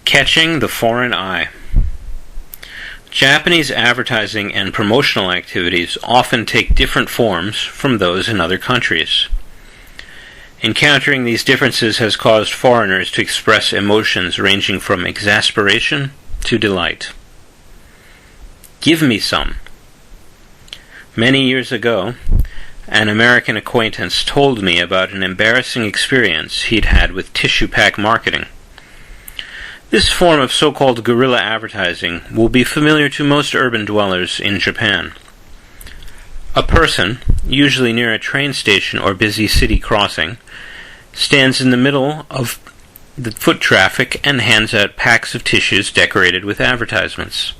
Catching the foreign eye. Japanese advertising and promotional activities often take different forms from those in other countries. Encountering these differences has caused foreigners to express emotions ranging from exasperation to delight. Give me some. Many years ago, an American acquaintance told me about an embarrassing experience he'd had with tissue pack marketing. This form of so-called guerrilla advertising will be familiar to most urban dwellers in Japan. A person, usually near a train station or busy city crossing, stands in the middle of the foot traffic and hands out packs of tissues decorated with advertisements.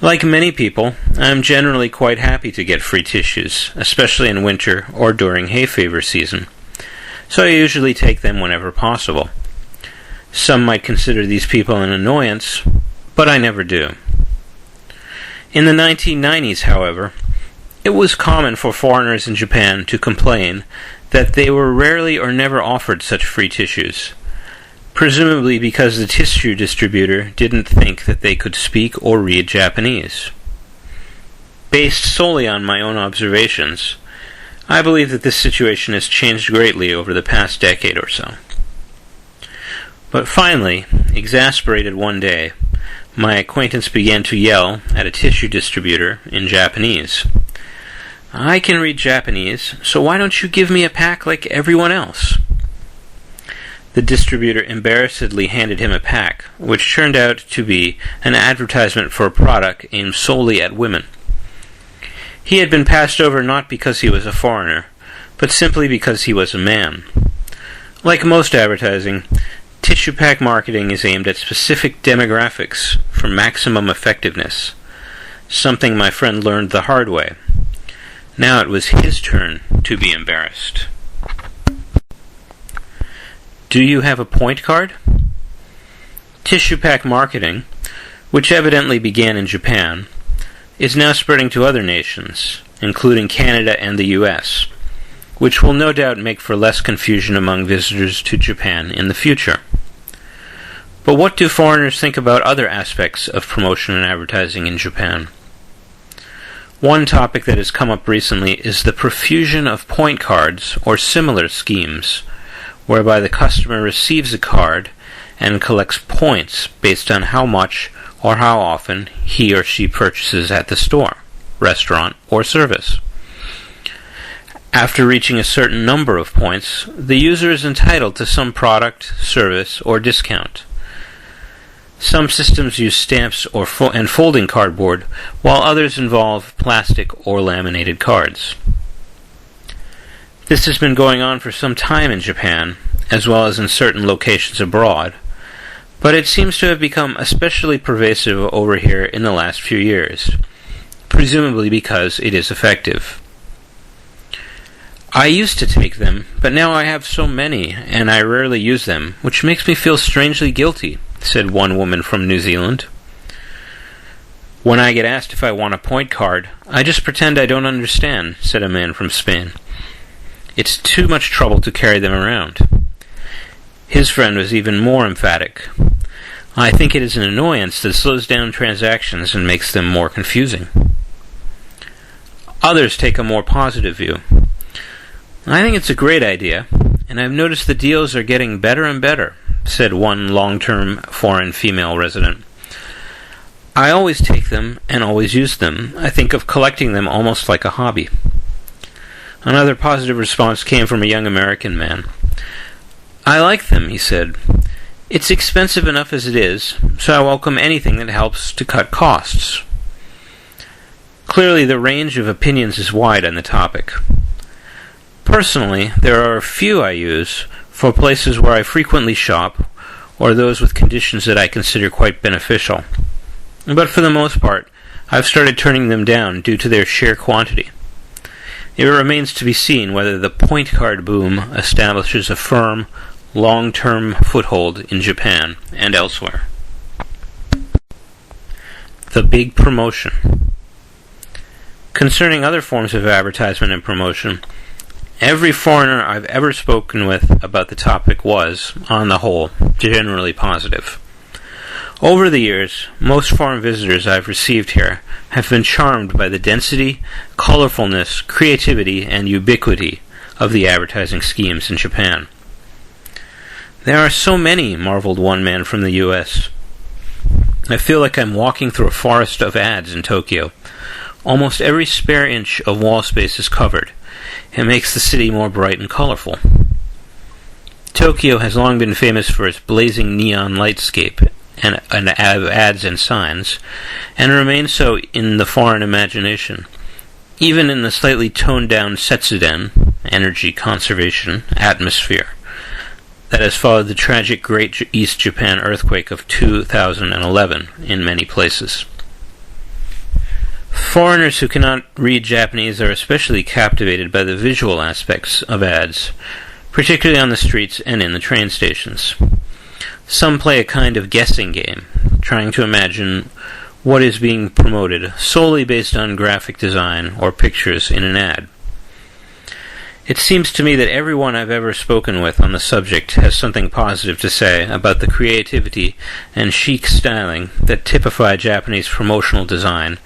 Like many people, I am generally quite happy to get free tissues, especially in winter or during hay fever season, so I usually take them whenever possible. Some might consider these people an annoyance, but I never do. In the 1990s, however, it was common for foreigners in Japan to complain that they were rarely or never offered such free tissues, presumably because the tissue distributor didn't think that they could speak or read Japanese. Based solely on my own observations, I believe that this situation has changed greatly over the past decade or so. But finally, exasperated one day, my acquaintance began to yell at a tissue distributor in Japanese. "I can read Japanese, so why don't you give me a pack like everyone else?" The distributor embarrassedly handed him a pack, which turned out to be an advertisement for a product aimed solely at women. He had been passed over not because he was a foreigner, but simply because he was a man. Like most advertising, tissue pack marketing is aimed at specific demographics for maximum effectiveness, something my friend learned the hard way. Now it was his turn to be embarrassed. Do you have a point card? Tissue pack marketing, which evidently began in Japan, is now spreading to other nations, including Canada and the US, which will no doubt make for less confusion among visitors to Japan in the future. But what do foreigners think about other aspects of promotion and advertising in Japan? One topic that has come up recently is the profusion of point cards or similar schemes, whereby the customer receives a card and collects points based on how much or how often he or she purchases at the store, restaurant, or service. After reaching a certain number of points, the user is entitled to some product, service, or discount. Some systems use stamps and folding cardboard, while others involve plastic or laminated cards. This has been going on for some time in Japan, as well as in certain locations abroad, but it seems to have become especially pervasive over here in the last few years, presumably because it is effective. I used to take them, but now I have so many, and I rarely use them, which makes me feel strangely guilty, said one woman from New Zealand. When I get asked if I want a point card, I just pretend I don't understand, said a man from Spain. It's too much trouble to carry them around. His friend was even more emphatic. I think it is an annoyance that slows down transactions and makes them more confusing. Others take a more positive view. I think it's a great idea, and I've noticed the deals are getting better and better, said one long-term foreign female resident. I always take them and always use them. I think of collecting them almost like a hobby. Another positive response came from a young American man. I like them, he said. It's expensive enough as it is, so I welcome anything that helps to cut costs. Clearly, the range of opinions is wide on the topic. Personally, there are a few I use for places where I frequently shop, or those with conditions that I consider quite beneficial. But for the most part, I've started turning them down due to their sheer quantity. It remains to be seen whether the point card boom establishes a firm, long-term foothold in Japan and elsewhere. The big promotion. Concerning other forms of advertisement and promotion, Every foreigner I've ever spoken with about the topic was, on the whole, generally positive. Over the years, most foreign visitors I've received here have been charmed by the density, colorfulness, creativity, and ubiquity of the advertising schemes in Japan. There are so many, marveled one man from the U.S. I feel like I'm walking through a forest of ads in Tokyo. Almost every spare inch of wall space is covered. It makes the city more bright and colorful. Tokyo has long been famous for its blazing neon lightscape and ads and signs, and remains so in the foreign imagination. Even in the slightly toned-down Setsuden, energy conservation, atmosphere that has followed the tragic Great East Japan earthquake of 2011 in many places. Foreigners who cannot read Japanese are especially captivated by the visual aspects of ads, particularly on the streets and in the train stations. Some play a kind of guessing game, trying to imagine what is being promoted solely based on graphic design or pictures in an ad. It seems to me that everyone I've ever spoken with on the subject has something positive to say about the creativity and chic styling that typify Japanese promotional design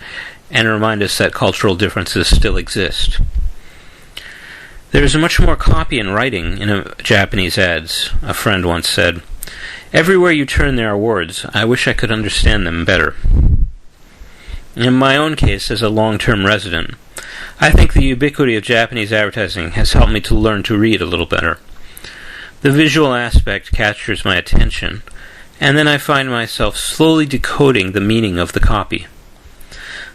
and remind us that cultural differences still exist. There is much more copy and writing in Japanese ads, a friend once said. Everywhere you turn there are words. I wish I could understand them better. In my own case, as a long-term resident, I think the ubiquity of Japanese advertising has helped me to learn to read a little better. The visual aspect captures my attention, and then I find myself slowly decoding the meaning of the copy.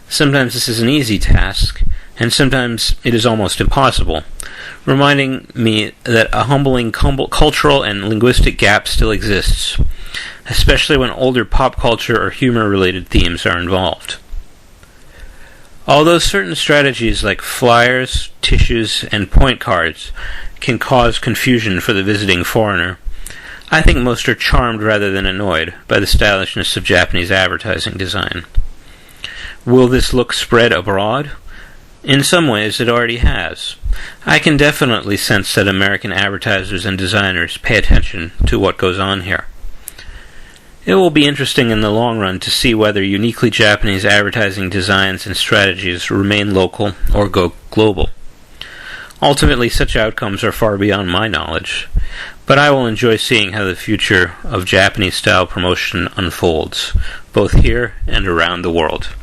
Sometimes this is an easy task, and sometimes it is almost impossible, reminding me that a humbling cultural and linguistic gap still exists, especially when older pop culture or humor-related themes are involved. Although certain strategies like flyers, tissues, and point cards can cause confusion for the visiting foreigner, I think most are charmed rather than annoyed by the stylishness of Japanese advertising design. Will this look spread abroad? In some ways, it already has. I can definitely sense that American advertisers and designers pay attention to what goes on here. It will be interesting in the long run to see whether uniquely Japanese advertising designs and strategies remain local or go global. Ultimately, such outcomes are far beyond my knowledge, but I will enjoy seeing how the future of Japanese-style promotion unfolds, both here and around the world.